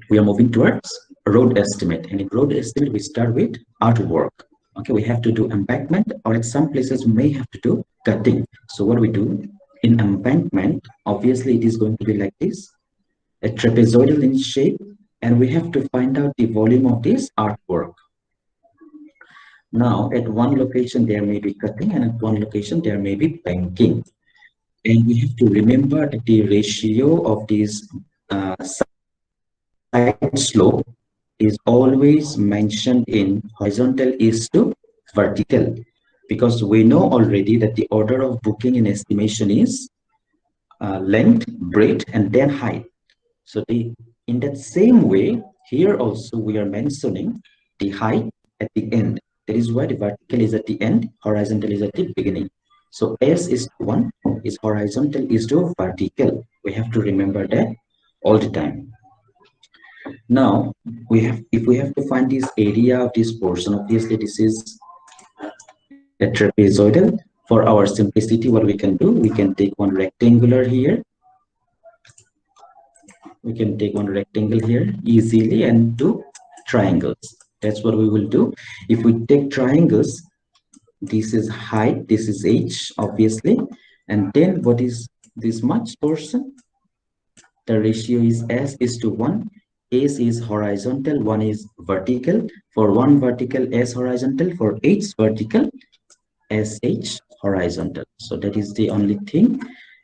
we are moving towards road estimate. And in road estimate, we start with artwork. Okay, we have to do embankment, or at some places we may have to do cutting. So what we do in embankment, obviously it is going to be like this, a trapezoidal in shape, and we have to find out the volume of this artwork. Now, at one location there may be cutting, and at one location there may be banking. And we have to remember that the ratio of this side slope is always mentioned in horizontal is to vertical, because we know already that the order of booking in estimation is length, breadth, and then height. So in that same way, here also we are mentioning the height at the end. That is why the vertical is at the end, horizontal is at the beginning. So S is to 1, is horizontal is to vertical. We have to remember that all the time. Now, if we have to find this area of this portion, obviously this is a trapezoidal. For our simplicity, what we can do, we can take one rectangular here. We can take one rectangle here easily and do triangles. That's what we will do. If we take triangles, this is height, this is h, obviously. And then what is this much portion? The ratio is S is to 1. S is horizontal, 1 is vertical. For 1 vertical, S horizontal. For H vertical, SH horizontal. So that is the only thing.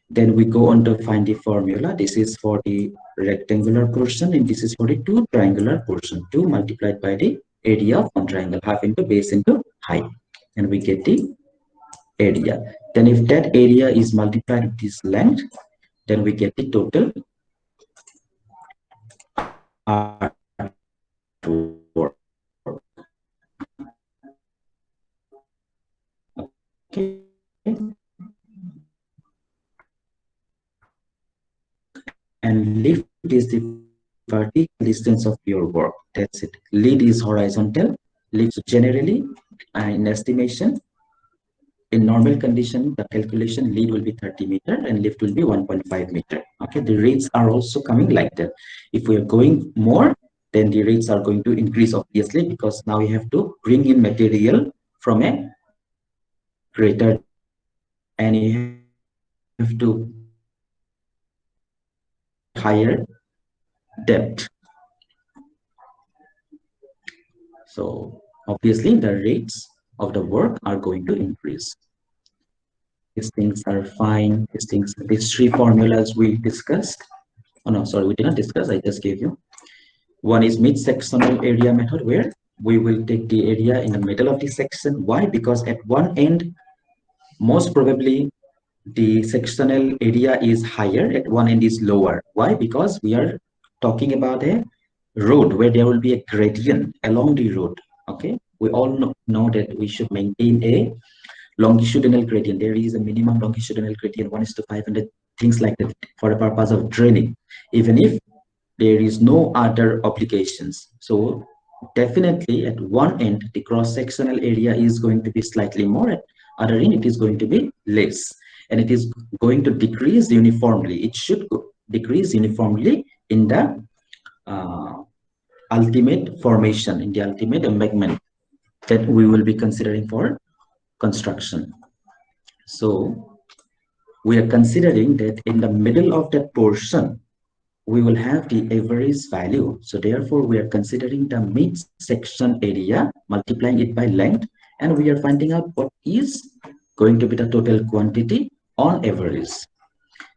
Then we go on to find the formula. This is for the rectangular portion, and this is for the two triangular portion. 2 multiplied by the area of one triangle, half into base into height. And we get the area. Then if that area is multiplied with this length, then we get the total artwork. And lift is the vertical distance of your work. That's it. Lead is horizontal. Lift generally in estimation, in normal condition, the calculation lead will be 30 meter and lift will be 1.5 meter. Okay, the rates are also coming like that. If we are going more, then the rates are going to increase, obviously, because now you have to bring in material from a greater depth, and you have to higher depth. So obviously the rates of the work are going to increase. These things are fine. These three formulas we discussed. Oh no, sorry, we did not discuss. I just gave you. One is mid-sectional area method, where we will take the area in the middle of the section. Why? Because at one end, most probably the sectional area is higher, at one end is lower. Why? Because we are talking about a road where there will be a gradient along the road. Okay, we all know that we should maintain a longitudinal gradient. There is a minimum longitudinal gradient, 1:500, things like that, for the purpose of draining, even if there is no other obligations. So definitely at one end, the cross-sectional area is going to be slightly more, at other end it is going to be less, and it is going to decrease uniformly. It should decrease uniformly in the ultimate formation, in the ultimate embankment that we will be considering for construction. So we are considering that in the middle of that portion, we will have the average value. So therefore, we are considering the mid-section area, multiplying it by length, and we are finding out what is going to be the total quantity on average.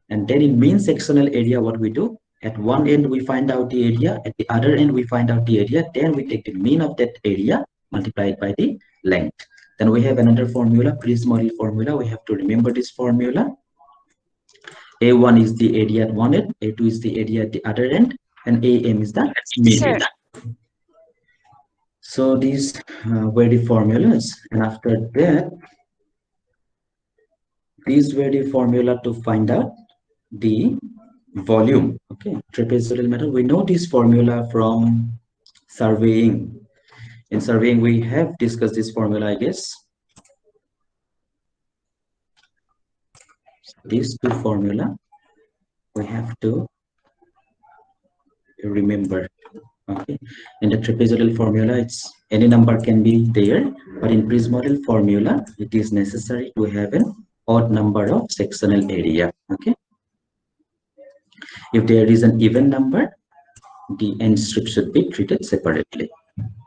And then in mean sectional area, what we do, at one end we find out the area, at the other end we find out the area, then we take the mean of that area multiplied by the length. Then we have another formula, Prism model formula. We have to remember this formula. A1 is the area at one end, A2 is the area at the other end, and AM is the median. So these were the formulas, and after that, these were the formula to find out the volume. Okay, trapezoidal method. We know this formula from surveying. In surveying, we have discussed this formula, I guess. So these two formula we have to remember. Okay, in the trapezoidal formula, it's any number can be there, but in prismoidal formula, it is necessary to have an odd number of sectional area. Okay, if there is an even number, the end strip should be treated separately.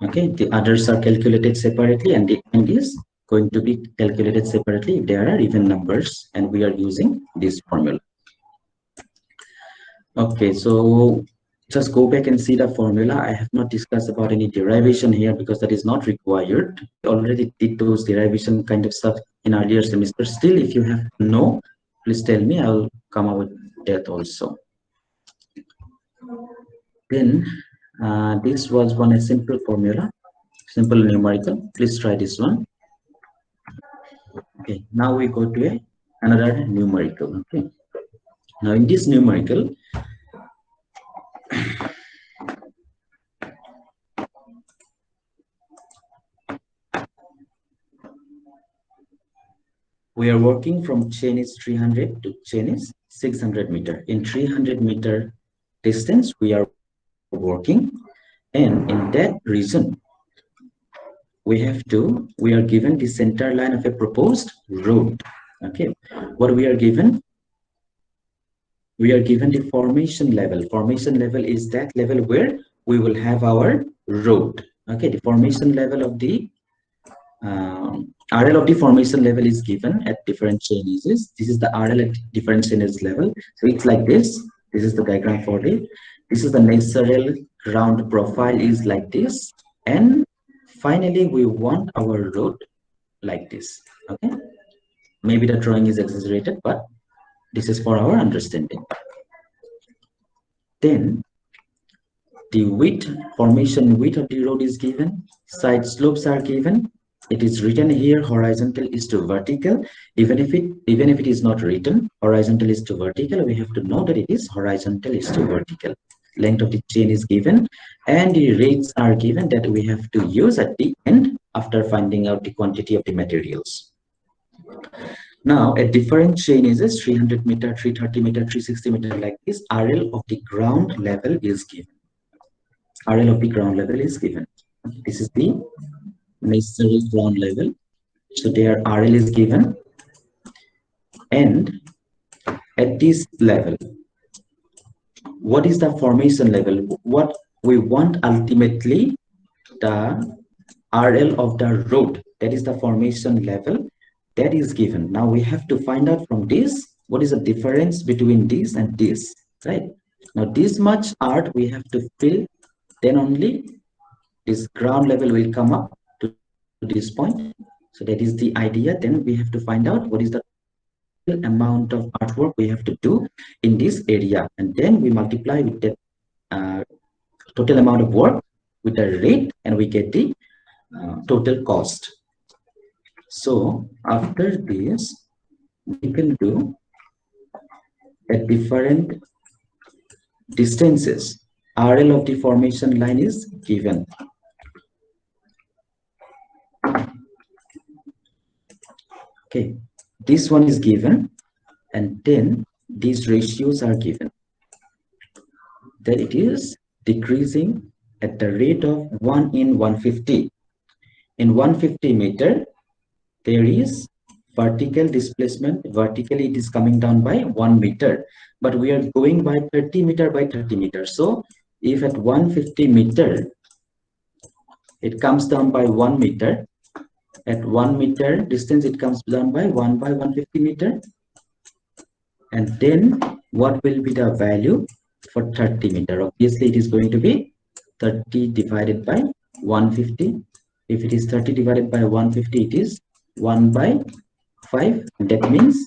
Okay, the others are calculated separately, and the end is going to be calculated separately if there are even numbers, and we are using this formula. Okay, so just go back and see the formula. I have not discussed about any derivation here because that is not required. We already did those derivation kind of stuff in earlier semester. Still, if you have to know, please tell me. I'll come up with that also. Then this was one a simple formula, simple numerical. Please try this one. Okay, now we go to another numerical. Okay, now in this numerical, we are working from chain is 300 to chain is 600 meter. In 300-meter distance, we are working, and in that region, we are given the center line of a proposed road. Okay, what we are given? We are given the formation level. Formation level is that level where we will have our road. Okay, the formation level of the RL of the formation level is given at different changes. This is the RL at different changes level. So it's like this. This is the diagram for it. This is the natural ground profile is like this. And finally, we want our road like this. Okay. Maybe the drawing is exaggerated, but this is for our understanding. Then the width, formation width of the road is given. Side slopes are given. It is written here horizontal is to vertical. Even if it is not written horizontal is to vertical, we have to know that it is horizontal is to vertical. Length of the chain is given, and the rates are given that we have to use at the end after finding out the quantity of the materials. Now, a different chain is 300 meter, 330 meter, 360 meter like this. RL of the ground level is given. RL of the ground level is given. This is the necessary ground level. So their RL is given. And at this level, what is the formation level? What we want ultimately, the RL of the road, that is the formation level, that is given. Now we have to find out from this, what is the difference between this and this, right? Now this much art we have to fill, then only this ground level will come up to this point. So that is the idea. Then we have to find out what is the amount of artwork we have to do in this area, and then we multiply with the total amount of work with the rate, and we get the total cost. So after this, we can do at different distances. RL of the formation line is given. Okay, this one is given, and then these ratios are given. That it is decreasing at the rate of 1 in 150. In 150 meter, there is vertical displacement. Vertically, it is coming down by 1 meter, but we are going by 30 meter by 30 meter. So if at 150 meter, it comes down by 1 meter, at 1 meter distance, it comes down by 1 by 150 meter. And then what will be the value for 30 meter? Obviously, it is going to be 30 divided by 150. If it is 30 divided by 150, it is 1 by 5. That means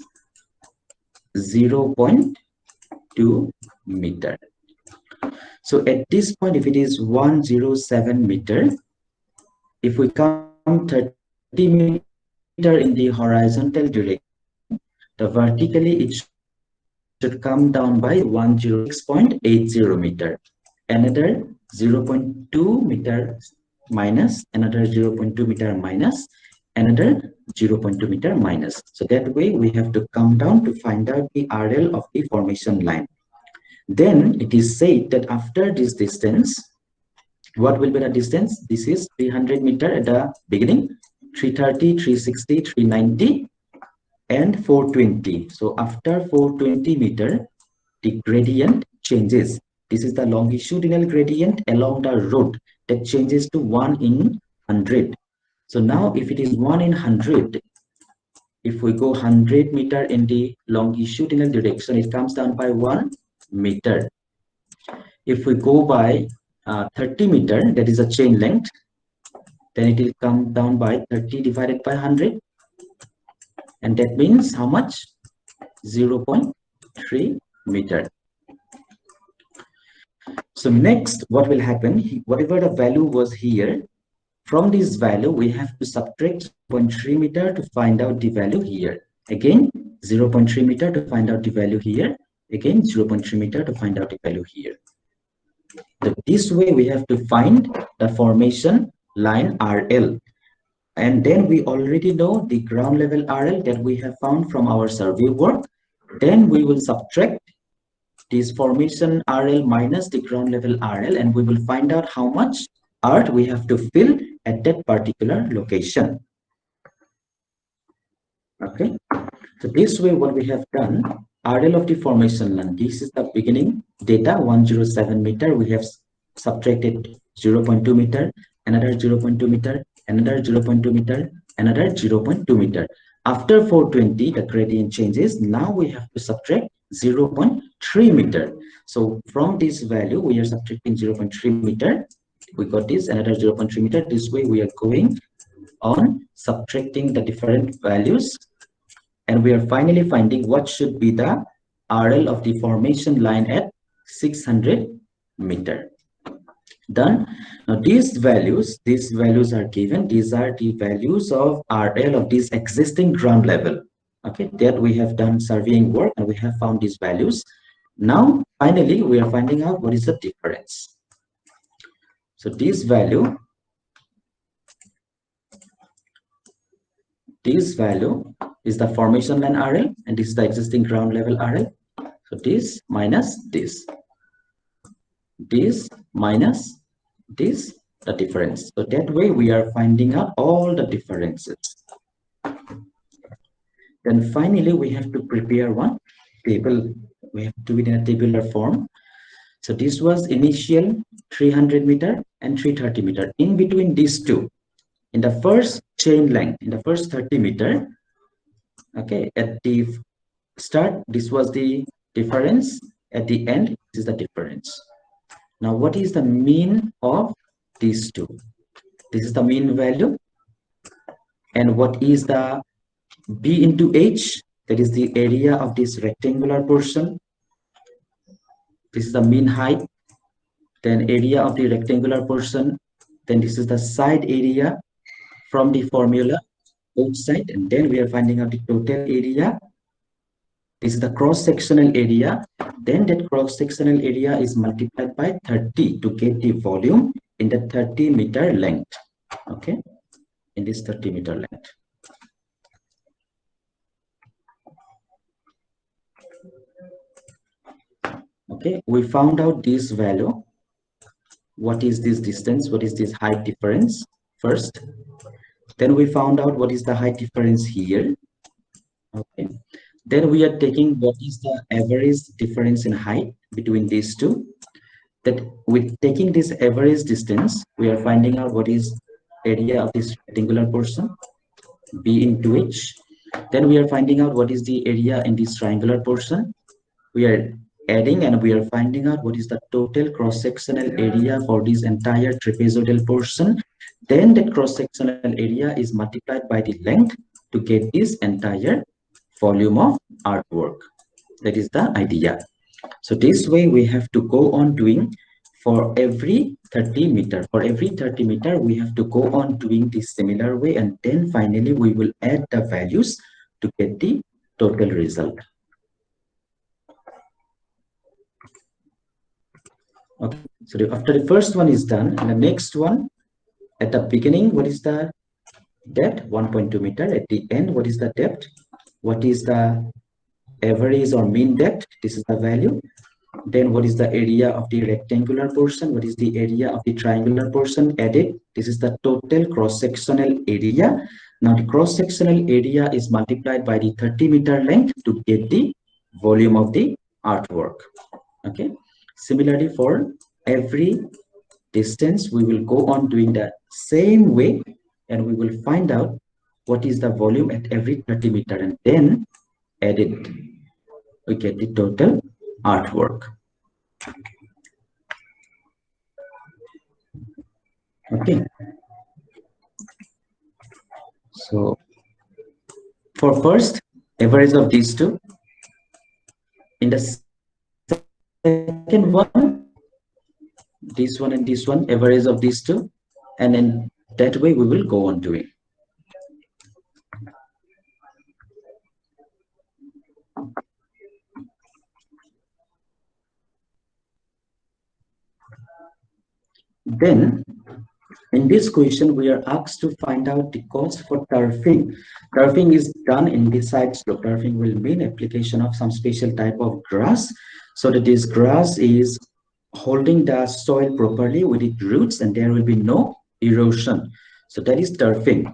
0.2 meter. So at this point, if it is 107 meter, if we come 30 meter in the horizontal direction, the vertically it should come down by 106.80 meter. Another 0.2 meter minus, another 0.2 meter minus, another 0.2 meter minus. So that way we have to come down to find out the RL of the formation line. Then it is said that after this distance, What will be the distance? This is 300 meter at the beginning, 330, 360, 390, and 420. So after 420 meter, the gradient changes. This is the longitudinal gradient along the road that changes to 1 in 100. So now if it is 1 in 100, if we go 100 meter in the longitudinal direction, it comes down by 1 meter. If we go by 30 meter, that is a chain length, then it will come down by 30 divided by 100. And that means how much? 0.3 meter. So next, what will happen? Whatever the value was here, from this value, we have to subtract 0.3 meter to find out the value here. Again, 0.3 meter to find out the value here. Again, 0.3 meter to find out the value here. So this way, we have to find the formation line RL. And then we already know the ground level RL that we have found from our survey work. Then we will subtract this formation RL minus the ground level RL, and we will find out how much earth we have to fill at that particular location. Okay, so this way what we have done, RL of the formation line, this is the beginning data, 107 meter. We have subtracted 0.2 meter, another 0.2 meter, another 0.2 meter, another 0.2 meter. After 420, the gradient changes. Now we have to subtract 0.3 meter. So from this value, we are subtracting 0.3 meter. We got this, another 0.3 meter. This way we are going on subtracting the different values, and we are finally finding what should be the RL of the formation line at 600 meter. Done. Now these values are given. These are the values of RL of this existing ground level. Okay, that we have done surveying work and we have found these values. Now finally we are finding out what is the difference. So this value is the formation line RL, and this is the existing ground level RL. So this minus this minus this, the difference. So that way we are finding out all the differences. Then finally we have to prepare one table. We have to do it in a tabular form. So this was initial 300 meter and 330 meter. In between these two, in the first chain length, in the first 30 meter, okay, at the start, this was the difference. At the end, this is the difference. Now, what is the mean of these two? This is the mean value. And what is the B into H? That is the area of this rectangular portion. This is the mean height. Then area of the rectangular portion. Then this is the side area from the formula, both side. And then we are finding out the total area. This is the cross-sectional area. Then that cross-sectional area is multiplied by 30 to get the volume in the 30 meter length. Okay, in this 30 meter length. Okay, we found out this value. What is this distance? What is this height difference first? Then we found out what is the height difference here. Okay. Then we are taking what is the average difference in height between these two. That with taking this average distance, we are finding out what is area of this rectangular portion, B into H. Then we are finding out what is the area in this triangular portion. We are adding and we are finding out what is the total cross-sectional area for this entire trapezoidal portion. Then that cross-sectional area is multiplied by the length to get this entire volume of artwork. That is the idea. So this way we have to go on doing for every 30 meter. For every 30 meter, we have to go on doing this similar way, and then finally we will add the values to get the total result. Okay, so after the first one is done, and the next one, at the beginning, what is the depth? 1.2 meter. At the end, what is the depth? What is the average or mean depth? This is the value. Then what is the area of the rectangular portion? What is the area of the triangular portion added? This is the total cross-sectional area. Now the cross-sectional area is multiplied by the 30-meter length to get the volume of the artwork. Okay. Similarly, for every distance, we will go on doing the same way, and we will find out what is the volume at every 30 meter, and then add it. We get the total artwork. Okay. So for first average of these two, in the second one, this one and this one, average of these two, and then that way we will go on doing. Then in this question, we are asked to find out the cost for turfing. Turfing is done in this side slope. Turfing will mean application of some special type of grass, so that this grass is holding the soil properly with its roots, and there will be no erosion. So that is turfing.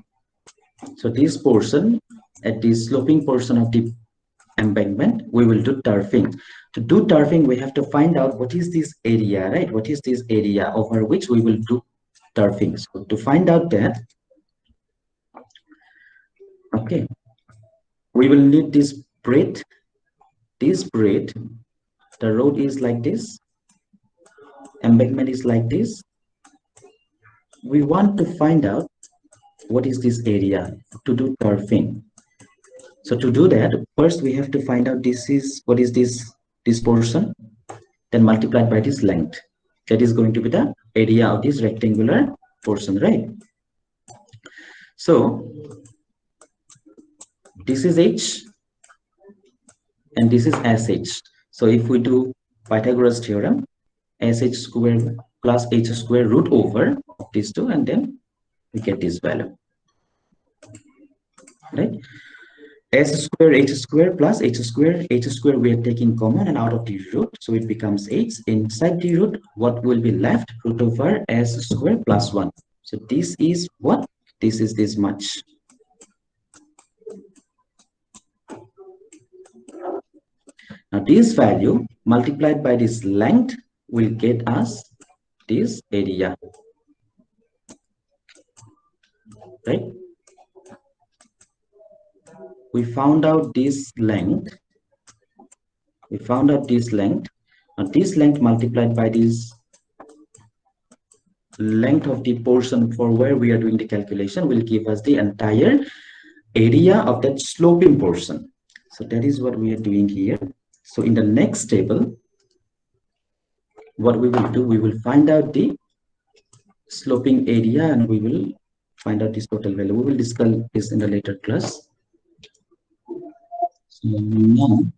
So this portion, at the sloping portion of the embankment, we will do turfing. To do turfing, we have to find out what is this area, right? What is this area over which we will do turfing? So to find out that, okay, we will need this breadth. This breadth, the road is like this, embankment is like this. We want to find out what is this area to do turfing. So to do that, first we have to find out what is this portion, then multiplied by this length. That is going to be the area of this rectangular portion, right? So this is h and this is sh. So if we do Pythagoras theorem, sh square plus h square root over of these two, and then we get this value, right? S square h square plus h square we are taking common and out of the root, so it becomes h. Inside the root, what will be left? Root over s square plus 1. So this is what? This is this much. Now this value multiplied by this length will get us this area, right? We found out this length. We found out this length. Now this length multiplied by this length of the portion for where we are doing the calculation will give us the entire area of that sloping portion. So that is what we are doing here. So in the next table, what we will do, we will find out the sloping area and we will find out this total value. We will discuss this in the later class. So now